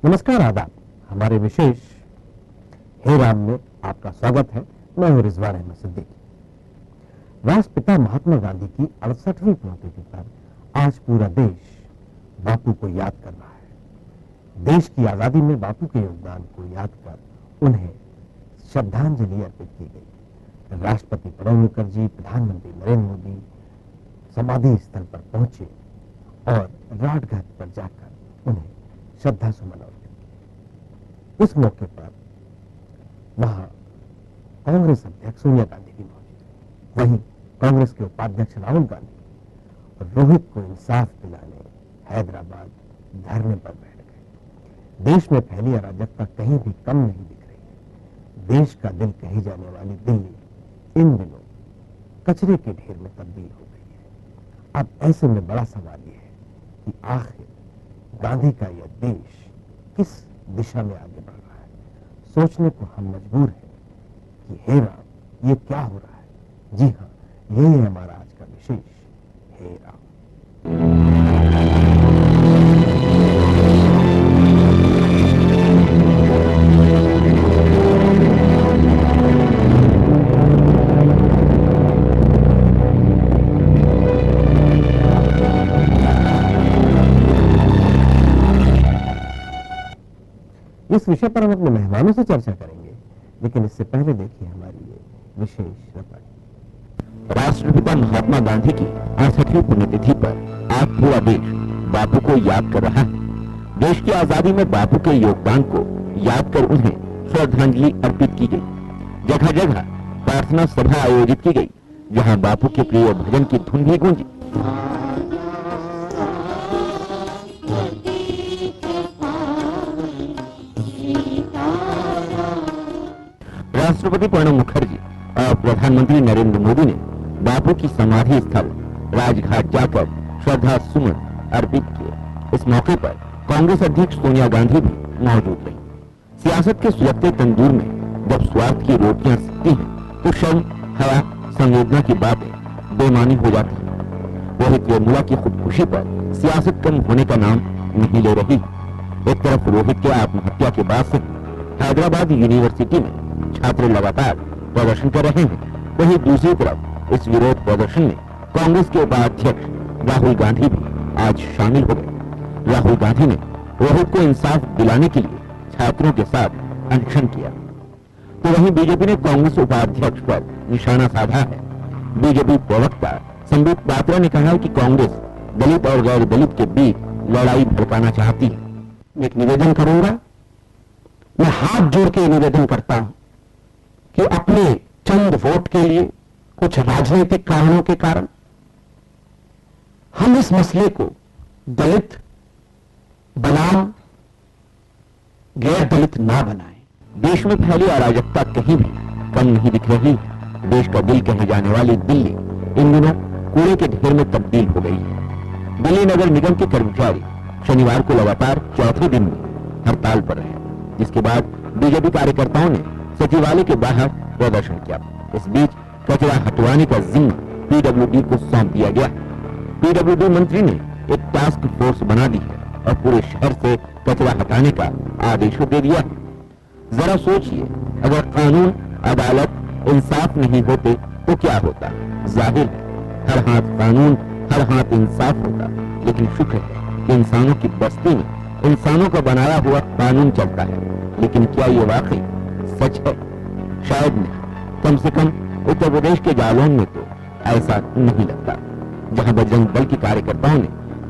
नमस्कार, आदाब। हमारे विशेष हे राम में आपका स्वागत है। मैं हूं रिजवान अहमद सिद्दीकी। राष्ट्रपिता महात्मा गांधी की 68वीं पुण्यतिथि पर आज पूरा देश बापू को याद कर रहा है। देश की आजादी में बापू के योगदान को याद कर उन्हें श्रद्धांजलि अर्पित की गई। राष्ट्रपति प्रणब मुखर्जी, प्रधानमंत्री नरेंद्र मोदी समाधि स्थल पर पहुंचे और राजघाट पर जाकर उन्हें श्रद्धा सुमन अर्पित किए। इस मौके पर वहां कांग्रेस अध्यक्ष सोनिया गांधी भी मौजूद, वहीं कांग्रेस के उपाध्यक्ष राहुल गांधी और रोहित को इंसाफ दिलाने हैदराबाद धरने पर बैठ गए। देश में फैली अराजकता कहीं भी कम नहीं दिख रही है। देश का दिल कही जाने वाली दिल्ली इन दिनों कचरे के ढेर में तब्दील हो गई है। अब ऐसे में बड़ा सवाल यह है कि आखिर गांधी का यह देश किस दिशा में आगे बढ़ रहा है। सोचने को हम मजबूर हैं कि हे राम, ये क्या हो रहा है। जी हाँ, यही है हमारा आज का विशेष हे राम। इस विषय पर हम अपने मेहमानों से चर्चा करेंगे, लेकिन इससे पहले देखिए हमारी ये विशेष रिपोर्ट। राष्ट्रपिता महात्मा गांधी की 68वीं पुण्यतिथि पर आज पूरा देश बापू को याद कर रहा है। देश की आजादी में बापू के योगदान को याद कर उन्हें श्रद्धांजलि अर्पित की गई। जगह जगह प्रार्थना सभा आयोजित की गई, जहां बापू के प्रिय भजन की धुन भी गूंजी। राष्ट्रपति प्रणब मुखर्जी और प्रधानमंत्री नरेंद्र मोदी ने बापू की समाधि स्थल राजघाट जाकर श्रद्धा सुमन अर्पित किए। इस मौके पर कांग्रेस अध्यक्ष सोनिया गांधी भी मौजूद रही। सियासत के सुलगते तंदूर में जब स्वार्थ की रोटियां सिकती हैं, तो शर्म, हया, संवेदना की बातें बेमानी हो जाती है। रोहित वेमुला की खुदकुशी पर सियासत कम होने का नाम नहीं ले रही। एक तरफ रोहित के आत्महत्या के बाद से हैदराबाद यूनिवर्सिटी में छात्र लगातार प्रदर्शन कर रहे हैं, वहीं दूसरी तरफ इस विरोध प्रदर्शन में कांग्रेस के उपाध्यक्ष राहुल गांधी भी आज शामिल हो गए। राहुल गांधी ने रोहित को इंसाफ दिलाने के लिए छात्रों के साथ अनशन किया, तो वहीं बीजेपी ने कांग्रेस उपाध्यक्ष पर निशाना साधा है। बीजेपी प्रवक्ता संबित पात्रा ने कहा है कि कांग्रेस दलित और गैर दलित के बीच लड़ाई भड़काना चाहती है। मैं एक निवेदन करूंगा, मैं हाथ जोड़ के निवेदन करता हूं कि अपने चंद वोट के लिए, कुछ राजनीतिक कारणों के कारण हम इस मसले को दलित बनाम गैर दलित ना बनाएं। देश में फैली अराजकता कहीं भी कम नहीं दिख रही। देश का दिल कहे जाने वाली दिल्ली इन दिनों कूड़े के ढेर में तब्दील हो गई है। दिल्ली नगर निगम के कर्मचारी शनिवार को लगातार चौथे दिन भी हड़ताल पर रहे, जिसके बाद बीजेपी कार्यकर्ताओं ने सचिवालय के बाहर प्रदर्शन किया। इस बीच कचरा हटवाने का जिम्मा पीडब्ल्यूडी को सौंप दिया गया। पीडब्ल्यूडी मंत्री ने एक टास्क फोर्स बना दी है और पूरे शहर से कचरा हटाने का आदेश दे दिया है। जरा सोचिए, अगर कानून, अदालत, इंसाफ नहीं होते तो क्या होता। जाहिर है हर हाथ कानून, हर हाथ इंसाफ होता, लेकिन शुक्र है कि इंसानों की बस्ती में इंसानों का बनाया हुआ कानून चलता है। लेकिन क्या ये वाकई सच है? शायद नहीं। कम से कम उत्तर प्रदेश के जालौन में तो ऐसा नहीं लगता, जहां बजरंग दल के कार्यकर्ताओं ने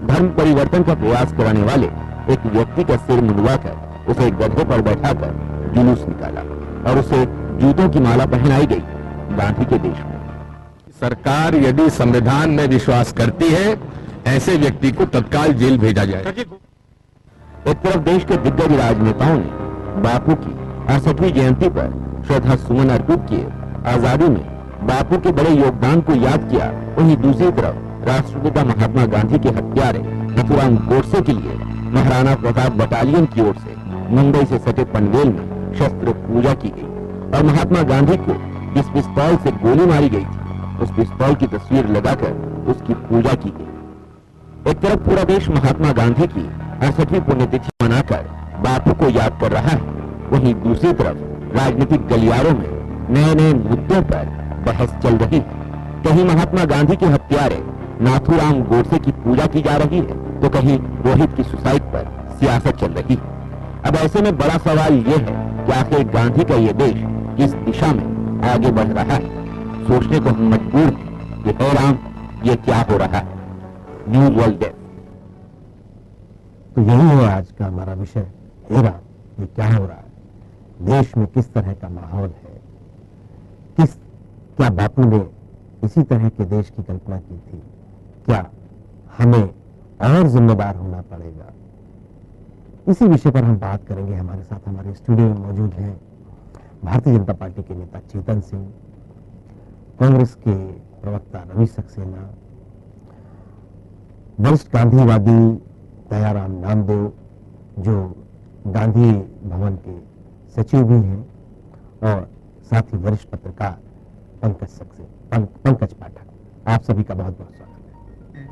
धर्म परिवर्तन का प्रयास कराने वाले एक व्यक्ति का सिर मुंडवाकर उसे गधे पर बैठाकर जुलूस निकाला और उसे जूतों की माला पहनाई गई। गांधी के देश में सरकार यदि संविधान में विश्वास करती है, ऐसे व्यक्ति को तत्काल जेल भेजा जाए। एक तरफ देश के दिग्गज राजनेताओं ने बापू की 68वीं जयंती पर श्रद्धा सुमन अर्पित किए, आजादी में बापू के बड़े योगदान को याद किया, वहीं दूसरी तरफ राष्ट्रपिता महात्मा गांधी के हत्यारे नथुराम गोडसे के लिए महाराणा प्रताप बटालियन की ओर से मुंबई से सटे पनवेल में शस्त्र पूजा की गई और महात्मा गांधी को जिस पिस्तौल से गोली मारी गई थी, उस पिस्तौल की तस्वीर लगाकर उसकी पूजा की गई। एक तरफ पूरा देश महात्मा गांधी की 68वीं पुण्यतिथि मनाकर बापू को याद कर रहा है, वहीं दूसरी तरफ राजनीतिक गलियारों में नए नए मुद्दों पर बहस चल रही है। कहीं महात्मा गांधी के हत्यारे नाथूराम गोडसे की पूजा की जा रही है, तो कहीं रोहित की सुसाइड पर सियासत चल रही है। अब ऐसे में बड़ा सवाल ये है कि आखिर गांधी का ये देश किस दिशा में आगे बढ़ रहा है। सोचने को हम मजबूर हैं कि हे राम, ये क्या हो रहा है। News world desk. तो यही है आज का हमारा विषय, हे राम, ये क्या हो रहा है, देश में किस तरह का माहौल है, क्या बापू ने इसी तरह के देश की कल्पना की थी, क्या हमें और जिम्मेदार होना पड़ेगा। इसी विषय पर हम बात करेंगे। हमारे साथ हमारे स्टूडियो में मौजूद हैं भारतीय जनता पार्टी के नेता चेतन सिंह, कांग्रेस के प्रवक्ता रवि सक्सेना, वरिष्ठ गांधीवादी दयाराम नामदेव जो गांधी भवन के सचिव भी हैं, और साथ ही वरिष्ठ पत्रकार पंकज पाठक। आप सभी का बहुत बहुत स्वागत है।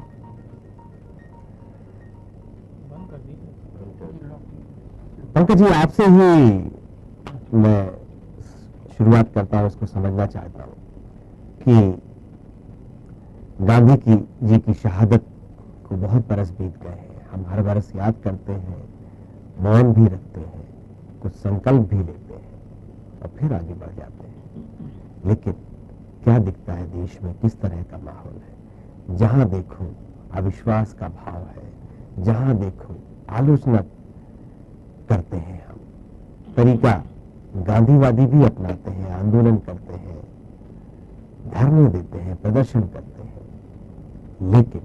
पंकज जी, आपसे ही मैं शुरुआत करता हूं, उसको समझना चाहता हूं कि गांधी जी की शहादत को बहुत बरस बीत गए हैं। हम हर बरस याद करते हैं, मौन भी रखते हैं, कुछ संकल्प भी लेते हैं और फिर आगे बढ़ जाते हैं। लेकिन क्या दिखता है देश में, किस तरह का माहौल है। जहां देखो अविश्वास का भाव है, जहां देखो आलोचना करते हैं। हम तरीका गांधीवादी भी अपनाते हैं, आंदोलन करते हैं, धरने देते हैं, प्रदर्शन करते हैं, लेकिन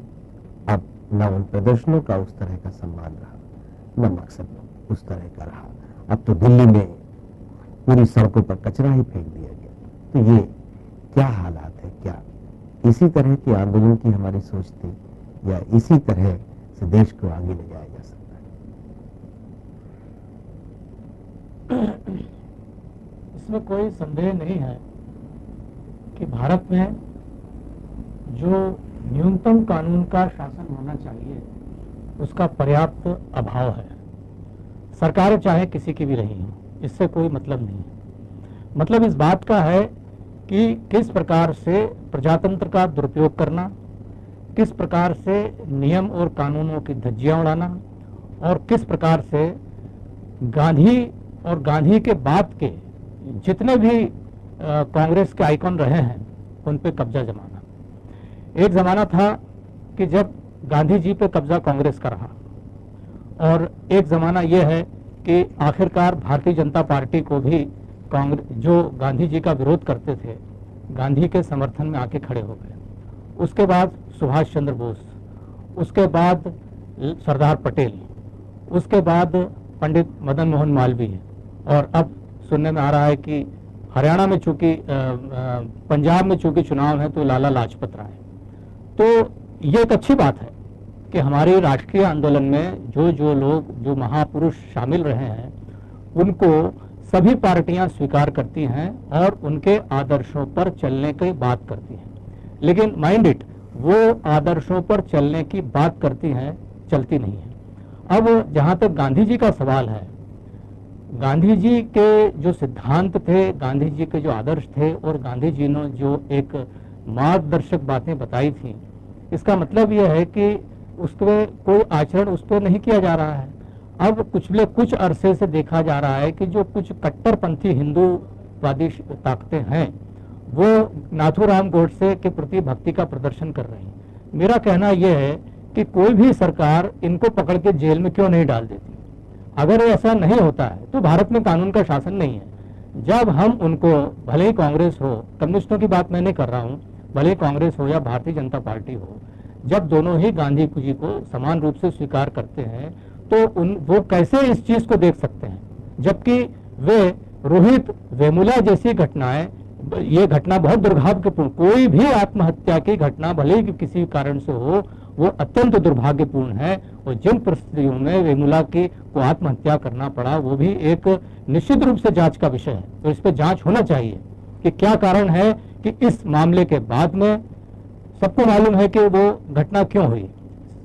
अब न उन प्रदर्शनों का उस तरह का सम्मान रहा, न मकसद उस तरह का रहा। अब तो दिल्ली में पूरी सड़कों पर कचरा ही फेंक दिया गया। तो ये क्या हालात है, क्या इसी तरह के आंदोलन की हमारी सोच थी, या इसी तरह से देश को आगे ले जाया जा सकता है? इसमें कोई संदेह नहीं है कि भारत में जो न्यूनतम कानून का शासन होना चाहिए उसका पर्याप्त अभाव है। सरकारें चाहे किसी की भी रही हो, इससे कोई मतलब नहीं है। मतलब इस बात का है कि किस प्रकार से प्रजातंत्र का दुरुपयोग करना, किस प्रकार से नियम और कानूनों की धज्जियां उड़ाना, और किस प्रकार से गांधी और गांधी के बाद के जितने भी कांग्रेस के आइकॉन रहे हैं उन पे कब्जा जमाना। एक जमाना था कि जब गांधी जी पे कब्जा कांग्रेस का रहा, और एक जमाना यह है कि आखिरकार भारतीय जनता पार्टी को भी कांग्रेस जो गांधी जी का विरोध करते थे गांधी के समर्थन में आके खड़े हो गए। उसके बाद सुभाष चंद्र बोस, उसके बाद सरदार पटेल, उसके बाद पंडित मदन मोहन मालवीय, और अब सुनने में आ रहा है कि हरियाणा में चूंकि पंजाब में चूंकि चुनाव है तो लाला लाजपत राय। तो ये एक अच्छी बात है कि हमारे राष्ट्रीय आंदोलन में जो लोग, जो महापुरुष शामिल रहे हैं, उनको सभी पार्टियां स्वीकार करती हैं और उनके आदर्शों पर चलने की बात करती हैं। लेकिन माइंड इट, वो आदर्शों पर चलने की बात करती हैं, चलती नहीं है। अब जहां तक गांधी जी का सवाल है, गांधी जी के जो सिद्धांत थे, गांधी जी के जो आदर्श थे, और गांधी जी ने जो एक मार्गदर्शक बातें बताई थी, इसका मतलब यह है कि उसके कोई आचरण उस पर नहीं किया जा रहा है। अब कुछ अरसे से देखा जा रहा है कि जो कुछ कट्टरपंथी हिंदूवादी ताकतें हैं वो नाथूराम गोडसे के प्रति भक्ति का प्रदर्शन कर रही हैं। मेरा कहना यह है कि कोई भी सरकार इनको पकड़ के जेल में क्यों नहीं डाल देती। अगर ऐसा नहीं होता है तो भारत में कानून का शासन नहीं है। जब हम उनको, भले ही कांग्रेस हो, कम्युनिस्टों की बात मैं नहीं कर रहा हूँ, भले ही कांग्रेस हो या भारतीय जनता पार्टी हो, जब दोनों ही गांधी जी को समान रूप से स्वीकार करते हैं तो वो कैसे इस चीज को देख सकते हैं, जबकि वे रोहित वेमुला जैसी घटनाएं, ये घटना बहुत दुर्भाग्यपूर्ण, कोई भी आत्महत्या की घटना भले ही किसी कारण से हो, वो अत्यंत दुर्भाग्यपूर्ण है। और जिन परिस्थितियों में वेमुला को आत्महत्या करना पड़ा, वो भी एक निश्चित रूप से जांच का विषय है। तो इस पर जांच होना चाहिए कि क्या कारण है कि इस मामले के बाद में सबको मालूम है कि वो घटना क्यों हुई।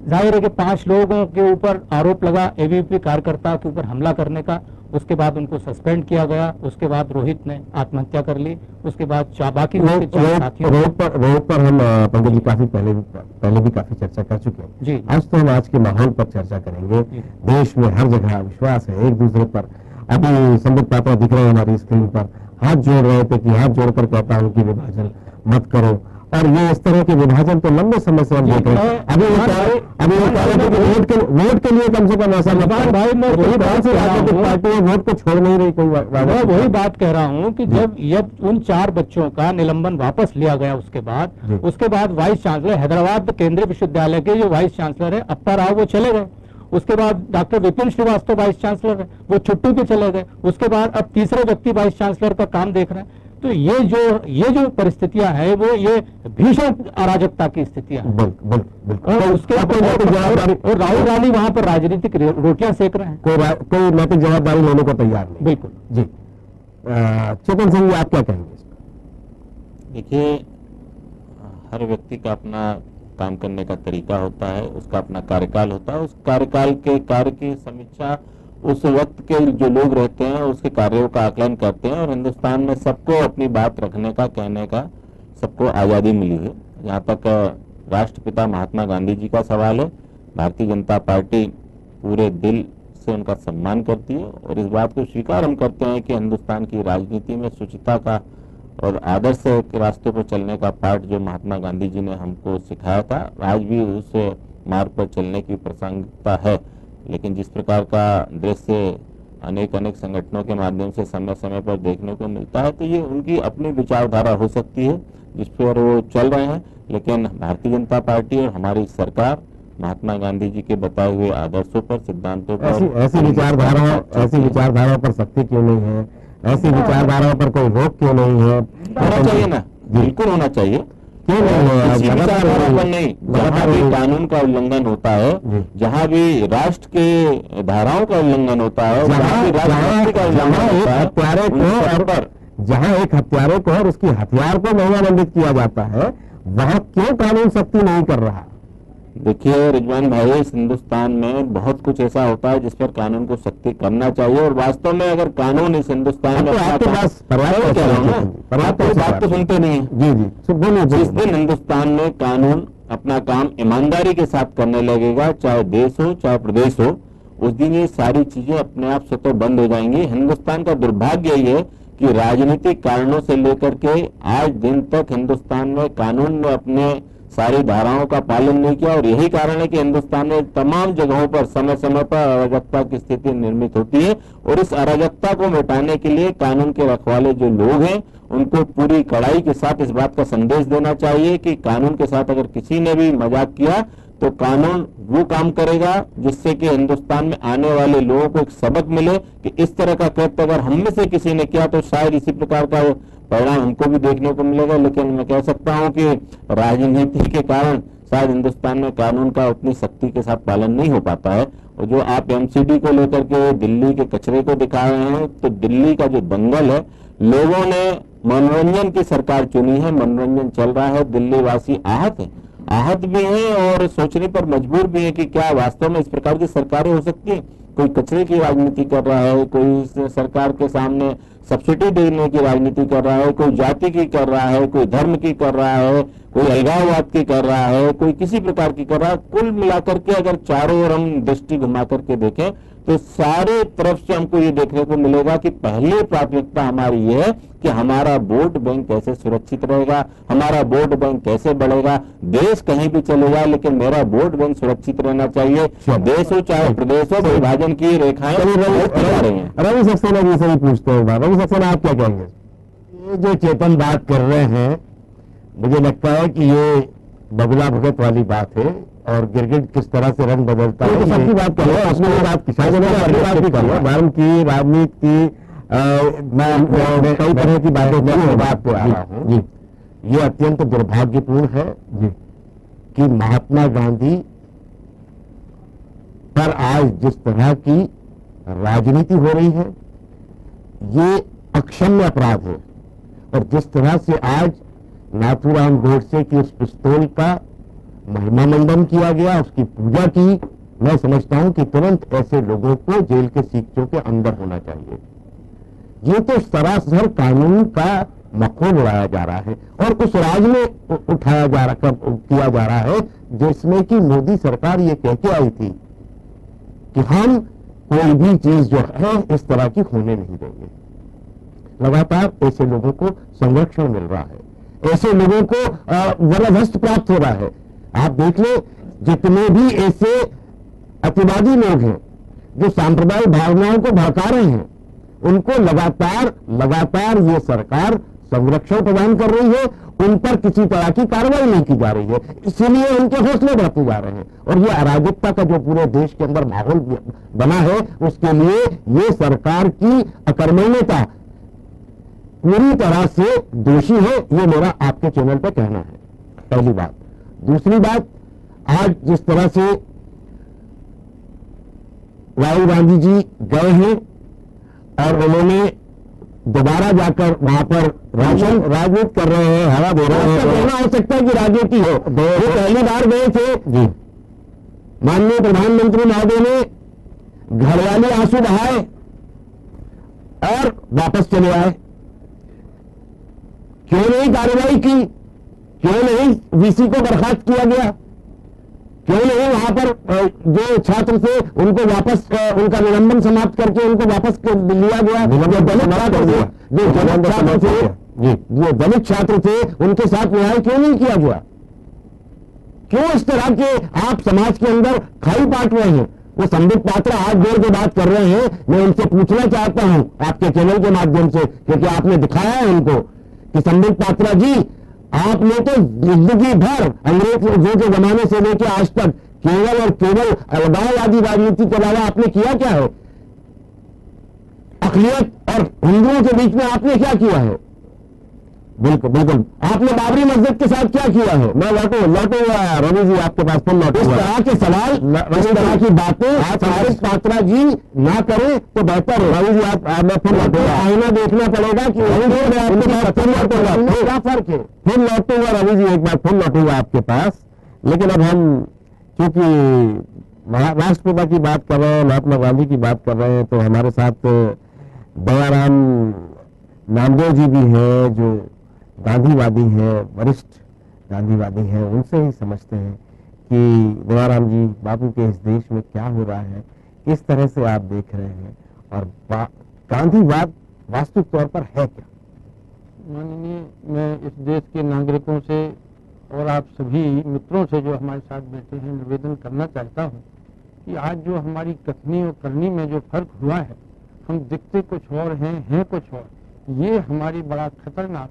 जाहिर है कि 5 लोगों के ऊपर आरोप लगा एबीवीपी कार्यकर्ता के ऊपर हमला करने का, उसके बाद उनको सस्पेंड किया गया, उसके बाद रोहित ने आत्महत्या कर ली, उसके बाद बाकी उसके 4 साथियों रोहित पर हम पंकज जी काफी पहले भी काफी चर्चा कर चुके हैं। जी। आज तो हम आज के माहौल पर चर्चा करेंगे। देश में हर जगह विश्वास है एक दूसरे पर। अभी संबित पात्रा दिख रहे हैं हमारी स्क्रीन पर, हाथ जोड़ रहे थे कि हाथ जोड़कर कहता हूं कि विभाजन मत करो, और ये इस तरह के विभाजन तो लंबे समय से हम देख रहे हैं। अभी वो कह रहे थे कि वोट के लिए कम से कम ऐसा भाई मैं वही बात कह रहा हूं, पार्टी वोट को छोड़ नहीं रही कोई। मैं वही बात कह रहा हूं कि जब उन 4 बच्चों का निलंबन वापस लिया गया, उसके बाद वाइस चांसलर हैदराबाद केंद्रीय विश्वविद्यालय के जो वाइस चांसलर है अप्पा राव वो चले गए, उसके बाद doctor Vipin Srivastava vice chancellor है वो छुट्टी पे चले गए, उसके बाद अब तीसरे व्यक्ति वाइस चांसलर का काम देख रहे हैं। तो ये जो परिस्थितियां है वो ये भीषण अराजकता की स्थितियां हैं। बिल्कुल। और उसके और राहुल गांधी वहां पर राजनीतिक रोटियां सेक रहे हैं, कोई नैतिक जवाबदारी लेने को तैयार नहीं। बिल्कुल जी। चेतन सिंह जी आप क्या कहेंगे? देखिए, हर व्यक्ति का अपना काम करने का तरीका होता है, उसका अपना कार्यकाल होता है, उस कार्यकाल के कार्य की समीक्षा उस वक्त के जो लोग रहते हैं उसके कार्यों का आकलन करते हैं, और हिंदुस्तान में सबको अपनी बात रखने का, कहने का सबको आज़ादी मिली है। जहाँ तक राष्ट्रपिता महात्मा गांधी जी का सवाल है, भारतीय जनता पार्टी पूरे दिल से उनका सम्मान करती है, और इस बात को स्वीकार हम करते हैं कि हिंदुस्तान की राजनीति में शुचिता का और आदर्श के रास्ते पर चलने का पाठ जो महात्मा गांधी जी ने हमको सिखाया था, आज भी उस मार्ग पर चलने की प्रासंगिकता है। लेकिन जिस प्रकार का दृश्य अनेक संगठनों के माध्यम से समय समय पर देखने को मिलता है, तो ये उनकी अपनी विचारधारा हो सकती है जिस पर वो चल रहे हैं, लेकिन भारतीय जनता पार्टी और हमारी सरकार महात्मा गांधी जी के बताए हुए आदर्शों पर, सिद्धांतों पर, ऐसी विचारधाराओं पर सख्ती क्यों नहीं है? ऐसी विचारधाराओं पर कोई रोक क्यों नहीं है? होना चाहिए ना, बिल्कुल होना चाहिए। क्यों नहीं? जहाँ भी कानून का उल्लंघन होता है, जहाँ भी राष्ट्र के धाराओं का उल्लंघन होता है, जहाँ एक हत्यारे को और उसकी हथियार को महिमामंडित किया जाता है, वहाँ क्यों कानून सख्ती नहीं कर रहा? देखिए रिजवान भाई, इस हिंदुस्तान में बहुत कुछ ऐसा होता है जिस पर कानून को सख्ती करना चाहिए, और वास्तव में अगर कानून इस हिंदुस्तान में बात तो सुनते नहीं है। जी। जिस दिन हिंदुस्तान में कानून अपना काम ईमानदारी के साथ करने लगेगा, चाहे देश हो चाहे प्रदेश हो, उस दिन ये सारी चीजें अपने आप स्वतः बंद हो जाएंगी। हिंदुस्तान का दुर्भाग्य यही है कि राजनीतिक कारणों से लेकर के आज दिन तक हिंदुस्तान में कानून ने अपने सारी धाराओं का पालन नहीं किया, और यही कारण है कि हिंदुस्तान में तमाम जगहों पर समय समय पर अराजकता की स्थिति निर्मित होती है, और इस अराजकता को मिटाने के लिए कानून के रखवाले जो लोग हैं उनको पूरी कड़ाई के साथ इस बात का संदेश देना चाहिए कि कानून के साथ अगर किसी ने भी मजाक किया तो कानून वो काम करेगा जिससे कि हिंदुस्तान में आने वाले लोगों को एक सबक मिले कि इस तरह का कृत्य अगर हम में से किसी ने किया तो शायद इसी प्रकार का परिणाम हमको भी देखने को मिलेगा। लेकिन मैं कह सकता हूं कि राजनीति के कारण शायद हिंदुस्तान में कानून का उतनी सख्ती के साथ पालन नहीं हो पाता है। और जो आप एमसीडी को लेकर के दिल्ली के कचरे को दिखा रहे हैं, तो दिल्ली का जो दंगल है, लोगों ने मनोरंजन की सरकार चुनी है, मनोरंजन चल रहा है, दिल्ली वासी आहत भी हैं और सोचने पर मजबूर भी है कि क्या वास्तव में इस प्रकार की सरकारें हो सकती है। कोई कचरे की राजनीति कर रहा है, कोई सरकार के सामने सब्सिडी देने की राजनीति कर रहा है, कोई जाति की कर रहा है, कोई धर्म की कर रहा है, कोई अलगाववाद की कर रहा है, कोई किसी प्रकार की कर रहा है। कुल मिलाकर के अगर चारों ओर हम दृष्टि घुमा करके देखें तो सारे तरफ से हमको ये देखने को मिलेगा कि पहली प्राथमिकता हमारी ये है कि हमारा वोट बैंक कैसे सुरक्षित रहेगा, हमारा वोट बैंक कैसे बढ़ेगा। देश कहीं भी चलेगा लेकिन मेरा वोट बैंक सुरक्षित रहना चाहिए। देश हो चाहे प्रदेश हो, विभाजन की रेखाएं रवि सक्सेना जी से भी पूछते हैं। रवि सक्सेना आप क्या कहेंगे? ये जो चेतन बात कर रहे हैं, मुझे लगता है कि ये बगुला भगत वाली बात है, और गिरगिट किस तरह से रंग बदलता है, तो सबकी बात कर रहे हैं, अपनी बात किसान धर्म की राजनीति मैं कई तरह की बात पे आ रहा हूँ। ये अत्यंत दुर्भाग्यपूर्ण है कि महात्मा गांधी पर आज जिस तरह की राजनीति हो रही है ये अक्षम्य अपराध है, और जिस तरह से आज नाथूराम गोडसे की उस पिस्तौल का महिमा मंडन किया गया, उसकी पूजा की। मैं समझता हूं कि तुरंत ऐसे लोगों को जेल के सीखचों के अंदर होना चाहिए। ये तो सरासर कानून का मखौल उड़ाया जा रहा है और उस राज में उठाया जा रहा किया जा रहा है जिसमें कि मोदी सरकार ये कह के आई थी कि हम कोई भी चीज जो है इस तरह की होने नहीं देंगे। लगातार ऐसे लोगों को संरक्षण मिल रहा है, ऐसे लोगों को वरदहस्त प्राप्त हो रहा है। आप देख ले, जितने भी ऐसे अतिवादी लोग हैं जो सांप्रदायिक भावनाओं को भड़का रहे हैं, उनको लगातार ये सरकार संरक्षण प्रदान कर रही है, उन पर किसी तरह की कार्रवाई नहीं की जा रही है, इसीलिए उनके हौसले बढ़ते जा रहे हैं। और ये अराजकता का जो पूरे देश के अंदर माहौल बना है, उसके लिए ये सरकार की अकर्मण्यता पूरी तरह से दोषी है, ये मेरा आपके चैनल पर कहना है, पहली बात। दूसरी बात, आज जिस तरह से राहुल गांधी जी गए हैं और उन्होंने दोबारा जाकर वहां पर राजनीति कर रहे हैं, हवा दे रहे हैं, कहना हो सकता है कि राजनीति हो। वो पहली बार गए थे जी, माननीय प्रधानमंत्री महोदय ने घरवाली आंसू बहाए और वापस चले आए। क्यों नहीं कार्रवाई की? क्यों नहीं वीसी को बर्खास्त किया गया? क्यों नहीं वहां पर जो छात्र थे उनको वापस उनका निलंबन समाप्त करके उनको वापस लिया गया? जो दलित छात्र थे उनके साथ न्याय क्यों नहीं किया गया? क्यों इस तरह के आप समाज के अंदर खाई बांट रहे हैं? वो संबित पात्रा हाथ जोड़ के बात कर रहे हैं, मैं उनसे पूछना चाहता हूं आपके चैनल के माध्यम से, क्योंकि आपने दिखाया है उनको कि संबित पात्रा जी, आपने तो जिंदगी भर अंग्रेजों के जमाने से लेकर आज तक केवल और केवल अलगाववादी राजनीति के अलावा आपने किया क्या है? अक़लियत और हिंदुओं के बीच में आपने क्या किया है? बिल्कुल बिल्कुल, आपने बाबरी मस्जिद के साथ क्या किया है? मैं लौटूंगा रवि जी आपके पास, फिर लौटूंगा। इस तरह के सवाल, इस तरह की बातें संबित पात्रा जी ना करें तो बेहतर है। रवि जी मैं फिर लौटूंगा, आईना देखना पड़ेगा कि क्या फर्क है। फिर लौटूंगा रवि जी, एक बार फिर लौटूंगा आपके पास। लेकिन अब हम चूंकि राष्ट्रपिता की बात कर रहे हैं, महात्मा गांधी की बात कर रहे हैं, तो हमारे साथ दयाराम नामदेव जी भी हैं जो गांधीवादी हैं, वरिष्ठ गांधीवादी हैं। उनसे ही समझते हैं कि दयाराम जी, बापू के इस देश में क्या हो रहा है, किस तरह से आप देख रहे हैं, और गांधीवाद वास्तविक तौर पर है क्या? माननीय, मैं इस देश के नागरिकों से और आप सभी मित्रों से जो हमारे साथ बैठे हैं निवेदन करना चाहता हूं कि आज जो हमारी कथनी और करनी में जो फर्क हुआ है, हम दिखते कुछ और हैं कुछ और, ये हमारी बड़ा खतरनाक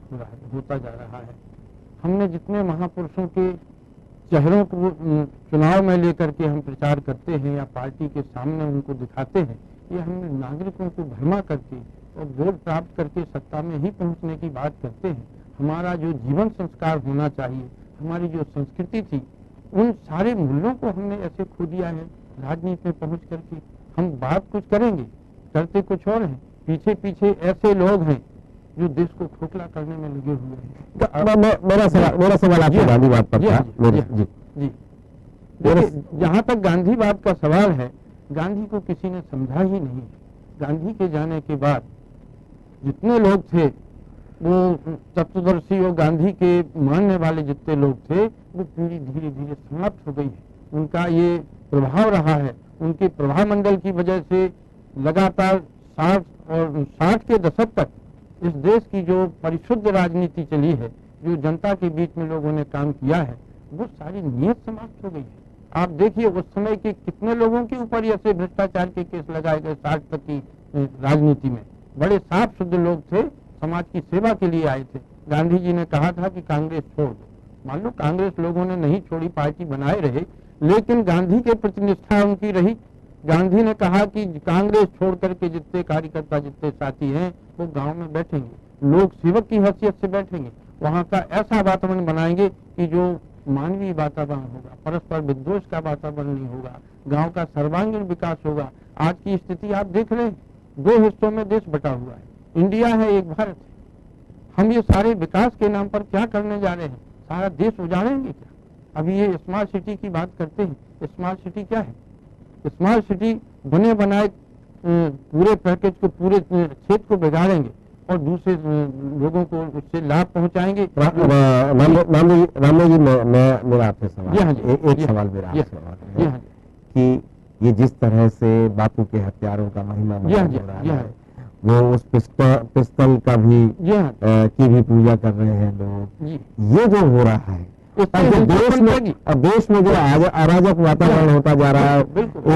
होता जा रहा है। हमने जितने महापुरुषों के चेहरों को चुनाव में लेकर के हम प्रचार करते हैं या पार्टी के सामने उनको दिखाते हैं, ये हमने नागरिकों को भरमा करके और वोट प्राप्त करके सत्ता में ही पहुंचने की बात करते हैं। हमारा जो जीवन संस्कार होना चाहिए, हमारी जो संस्कृति थी, उन सारे मूल्यों को हमने ऐसे खो दिया है राजनीति में पहुंच करके। हम बात कुछ करेंगे, करते कुछ और हैं। पीछे पीछे ऐसे लोग हैं जो देश को खोखला करने में लगे हुए हैं। मेरा सवाल आपकी गांधीवाद पर था। जी, जहाँ तक गांधीवाद का सवाल है, गांधी को किसी ने समझा ही नहीं। गांधी के जाने के बाद जितने लोग थे वो तत्वदर्शी और गांधी के मानने वाले जितने लोग थे, वो पीढ़ी धीरे धीरे समाप्त हो गई है। उनका ये प्रभाव रहा है, उनके प्रभाव मंडल की वजह से लगातार 60 के दशक तक इस देश की जो परिशुद्ध राजनीति चली है, जो जनता के बीच में लोगों ने काम किया है, वो सारी नीयत समाप्त हो गई है। आप देखिए उस समय के कितने लोगों के ऊपर ऐसे भ्रष्टाचार के केस लगाए गए 60 तक की राजनीति में। बड़े साफ शुद्ध लोग थे, समाज की सेवा के लिए आए थे। गांधी जी ने कहा था कि कांग्रेस छोड़ दो। मान लो कांग्रेस लोगों ने नहीं छोड़ी, पार्टी बनाए रहे, लेकिन गांधी के प्रति निष्ठा उनकी रही। गांधी ने कहा कि कांग्रेस छोड़ करके जितने कार्यकर्ता, जितने साथी हैं, वो गांव में बैठेंगे, लोक सेवक की हैसियत से बैठेंगे, वहां का ऐसा वातावरण बनाएंगे कि जो मानवीय वातावरण होगा, परस्पर विद्वेष का वातावरण नहीं होगा, गांव का सर्वांगीण विकास होगा। आज की स्थिति आप देख रहे हैं, 2 हिस्सों में देश बटा हुआ है, इंडिया है, एक भारत है। हम ये सारे विकास के नाम पर क्या करने जा रहे हैं? सारा देश उजाड़ेंगे क्या? अभी ये स्मार्ट सिटी की बात करते हैं, स्मार्ट सिटी क्या है? स्मार्ट सिटी बने बनाए पूरे पैकेज को, पूरे क्षेत्र को बिगाड़ेंगे और दूसरे लोगों को उससे लाभ पहुंचाएंगे। रामदेव जी, मेरा आपसे सवाल, जी हाँ जी, एक सवाल मेरा आपसे और है कि ये जिस तरह से बापू के हत्यारों का महिमा हो रहा है, वो उस पिस्तल का भी की भी पूजा कर रहे हैं लोग, ये जो हो रहा है देश में जो अराजक वातावरण होता जा रहा है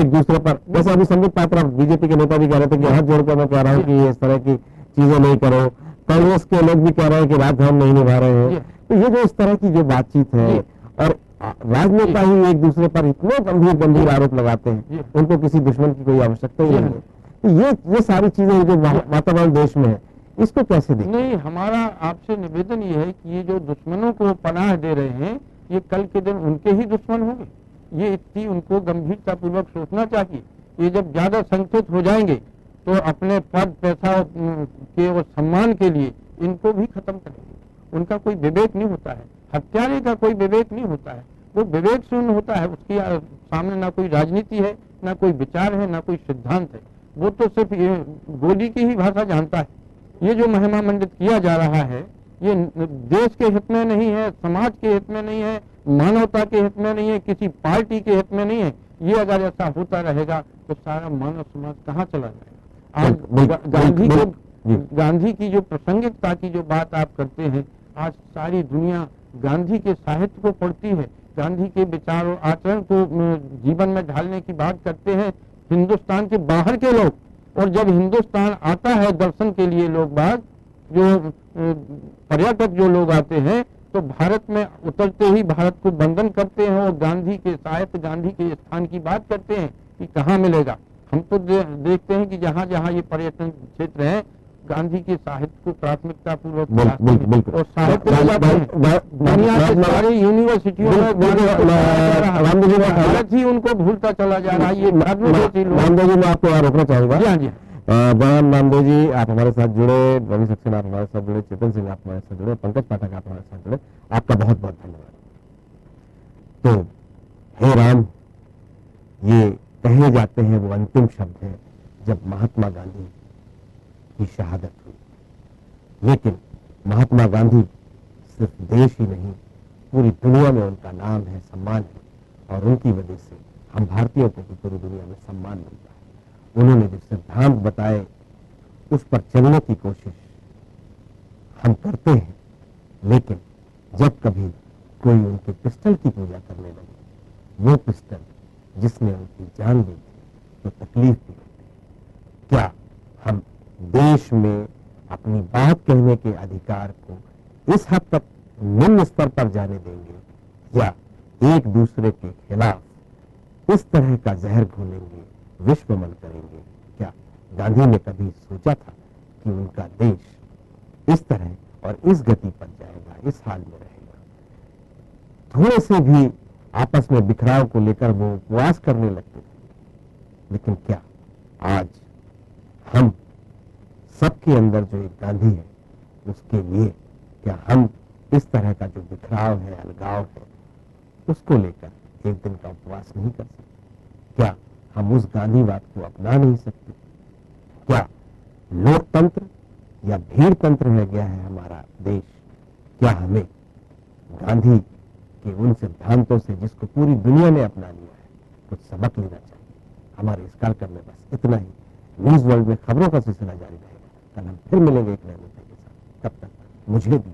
एक दूसरे पर, जैसे अभी संबित पात्रा बीजेपी के नेता भी कह रहे थे कि हाथ जोड़कर मैं कह रहा हूँ कि इस तरह की चीजें नहीं करो, कांग्रेस के लोग भी कह रहे हैं कि रात हम नहीं निभा रहे हैं। तो ये जो इस तरह की जो बातचीत है और राजनेता ही एक दूसरे पर इतने गंभीर आरोप लगाते हैं, उनको किसी दुश्मन की कोई आवश्यकता ही नहीं है। तो ये सारी चीजें जो वातावरण देश में है, इसको कैसे देखें? नहीं, हमारा आपसे निवेदन ये है कि ये जो दुश्मनों को पनाह दे रहे हैं, ये कल के दिन उनके ही दुश्मन होंगे। ये इतनी उनको गंभीरता पूर्वक सोचना चाहिए। ये जब ज्यादा संकुचित हो जाएंगे तो अपने पद पैसा के और सम्मान के लिए इनको भी खत्म करेंगे। उनका कोई विवेक नहीं होता है, हत्यारे का कोई विवेक नहीं होता है, वो विवेक शून्य होता है। उसके सामने ना कोई राजनीति है, ना कोई विचार है, ना कोई सिद्धांत है। वो तो सिर्फ ये गोली की ही भाषा जानता है। ये जो महिमा मंडित किया जा रहा है, ये देश के हित में नहीं है, समाज के हित में नहीं है, मानवता के हित में नहीं है, किसी पार्टी के हित में नहीं है। ये अगर ऐसा होता रहेगा तो सारा मानव समाज कहाँ चला जाएगा? आज गांधी की जो प्रासंगिकता की जो बात आप करते हैं, आज सारी दुनिया गांधी के साहित्य को पढ़ती है, गांधी के विचार और आचरण को जीवन में ढालने की बात करते हैं हिंदुस्तान के बाहर के लोग। और जब हिंदुस्तान आता है दर्शन के लिए लोग बाग, जो पर्यटक जो लोग आते हैं, तो भारत में उतरते ही भारत को वंदन करते हैं और गांधी के साहित्य, गांधी के स्थान की बात करते हैं कि कहाँ मिलेगा। हम तो देखते हैं कि जहाँ जहाँ ये पर्यटन क्षेत्र है, गांधी के साहित्य को प्राथमिकता पूर्वक और साहित्य दुनिया के सारे यूनिवर्सिटियों में भारत ही उनको भूलता चला जा रहा है। ये रामदेव जी, मैं आपको यहाँ रोकना चाहूंगा। जी हाँ जी, बयान रामदेव जी, आप हमारे साथ जुड़े, रवि सक्सेना आप हमारे साथ जुड़े, चेतन सिंह आप हमारे साथ जुड़े, पंकज पाठक आप हमारे साथ जुड़े, आपका बहुत बहुत धन्यवाद। तो हे राम, ये कहे जाते हैं वो अंतिम शब्द है जब महात्मा गांधी की शहादत हुई। लेकिन महात्मा गांधी सिर्फ देश ही नहीं, पूरी दुनिया में उनका नाम है, सम्मान है, और उनकी वजह से हम भारतीयों को भी पूरी दुनिया में सम्मान मिलता है। उन्होंने जो सिद्धांत बताए उस पर चलने की कोशिश हम करते हैं, लेकिन जब कभी कोई उनके पिस्टल की पूजा करने लगे, वो पिस्टल जिसने उनकी जान दी थी, तो तकलीफ भी होती है। क्या हम देश में अपनी बात कहने के अधिकार को इस हद तक निम्न स्तर पर जाने देंगे, या एक दूसरे के खिलाफ इस तरह का जहर घोलेंगे, विश्वमन करेंगे? क्या गांधी ने कभी सोचा था कि उनका देश इस तरह और इस गति पर जाएगा, इस हाल में रहेगा? थोड़े से भी आपस में बिखराव को लेकर वो उपवास करने लगते थे। लेकिन क्या आज हम सबके अंदर जो एक गांधी है, उसके लिए क्या हम इस तरह का जो बिखराव है, अलगाव है, उसको लेकर एक दिन का उपवास नहीं कर सकते? क्या हम उस गांधीवाद को अपना नहीं सकते? क्या लोकतंत्र या भीड़तंत्र रह गया है हमारा देश? क्या हमें गांधी के उन सिद्धांतों से, जिसको पूरी दुनिया ने अपना लिया है, कुछ सबक लेना चाहिए? हमारे इस कार्यक्रम में बस इतना ही। न्यूज वर्ल्ड में खबरों का सिलसिला जारी रहेगा। कल हम फिर मिलेंगे एक नए मुद्दे के साथ। तब तक मुझे भी